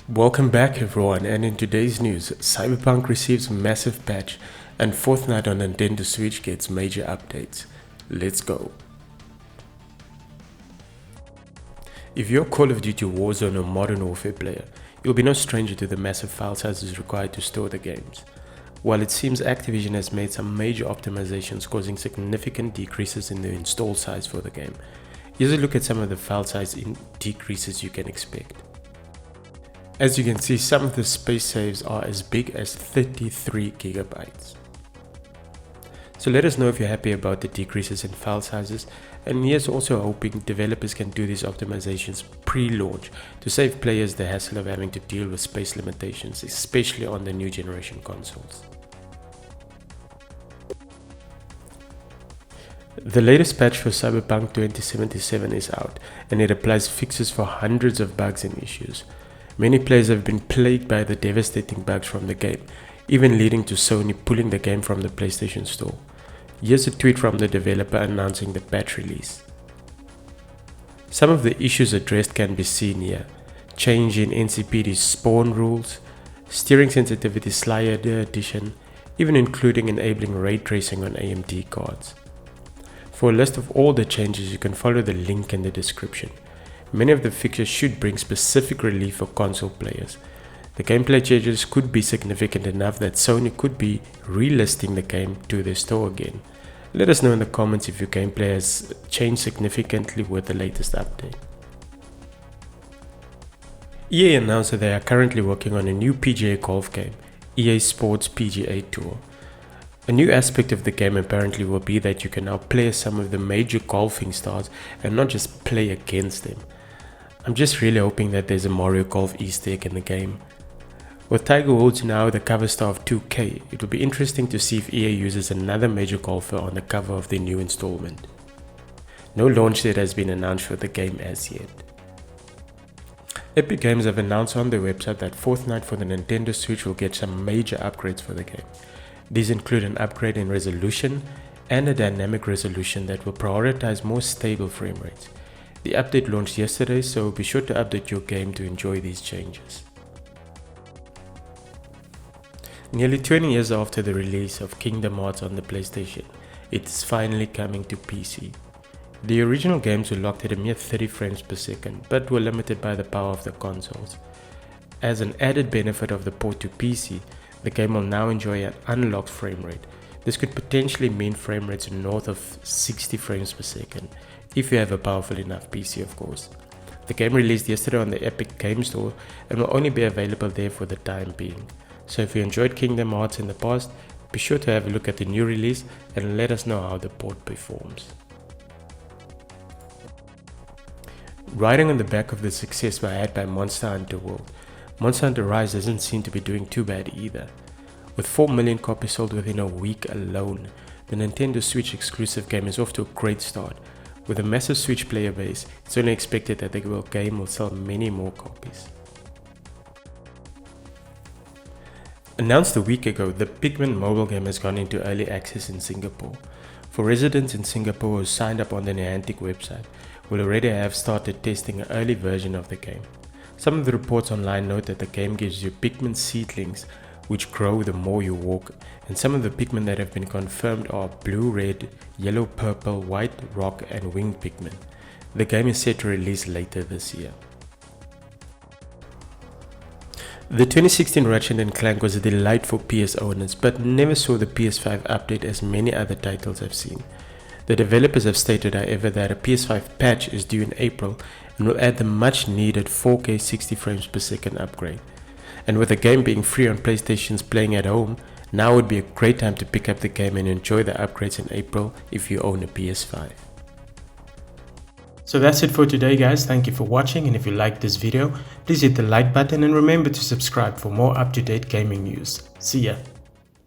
Welcome back everyone, and in today's news, Cyberpunk receives a massive patch and Fortnite on Nintendo Switch gets major updates. Let's go. If you're a Call of Duty Warzone or Modern Warfare player, you'll be no stranger to the massive file sizes required to store the games. While it seems Activision has made some major optimizations causing significant decreases in the install size for the game, here's a look at some of the file size decreases you can expect. As you can see, some of the space saves are as big as 33 gigabytes. So let us know if you're happy about the decreases in file sizes, and here's also hoping developers can do these optimizations pre-launch to save players the hassle of having to deal with space limitations, especially on the new generation consoles. The latest patch for Cyberpunk 2077 is out, and it applies fixes for hundreds of bugs and issues. Many players have been plagued by the devastating bugs from the game, even leading to Sony pulling the game from the PlayStation Store. Here's a tweet from the developer announcing the patch release. Some of the issues addressed can be seen here: change in NCPD's spawn rules, steering sensitivity slider addition, even including enabling ray tracing on AMD cards. For a list of all the changes, you can follow the link in the description. Many of the fixes should bring specific relief for console players. The gameplay changes could be significant enough that Sony could be relisting the game to their store again. Let us know in the comments if your gameplay has changed significantly with the latest update. EA announced that they are currently working on a new PGA golf game, EA Sports PGA Tour. A new aspect of the game apparently will be that you can now play as some of the major golfing stars and not just play against them. I'm just really hoping that there's a Mario Golf Easter egg in the game. With Tiger Woods now the cover star of 2K, it will be interesting to see if EA uses another major golfer on the cover of the new installment. No launch date has been announced for the game as yet. Epic Games have announced on their website that Fortnite for the Nintendo Switch will get some major upgrades for the game. These include an upgrade in resolution and a dynamic resolution that will prioritize more stable frame rates. The update launched yesterday, so be sure to update your game to enjoy these changes. Nearly 20 years after the release of Kingdom Hearts on the PlayStation, it's finally coming to PC. The original games were locked at a mere 30 frames per second, but were limited by the power of the consoles. As an added benefit of the port to PC, the game will now enjoy an unlocked frame rate. This could potentially mean frame rates north of 60 frames per second, if you have a powerful enough PC of course. The game released yesterday on the Epic Games Store and will only be available there for the time being. So if you enjoyed Kingdom Hearts in the past, be sure to have a look at the new release and let us know how the port performs. Riding on the back of the success had by Monster Hunter World, Monster Hunter Rise doesn't seem to be doing too bad either. With 4 million copies sold within a week alone, the Nintendo Switch exclusive game is off to a great start. With a massive Switch player base, it's only expected that the game will sell many more copies. Announced a week ago, the Pikmin Mobile game has gone into early access in Singapore. For residents in Singapore who signed up on the Niantic website, will already have started testing an early version of the game. Some of the reports online note that the game gives you Pikmin seedlings which grow the more you walk, and some of the Pikmin that have been confirmed are blue, red, yellow, purple, white, rock and winged Pikmin. The game is set to release later this year. The 2016 Ratchet Clank was a delight for PS owners, but never saw the PS5 update as many other titles have seen. The developers have stated however that a PS5 patch is due in April and will add the much needed 4K 60 frames per second upgrade. And with the game being free on PlayStation's Playing at Home, now would be a great time to pick up the game and enjoy the upgrades in April if you own a PS5. So that's it for today guys, thank you for watching, and if you liked this video, please hit the like button and remember to subscribe for more up-to-date gaming news. See ya!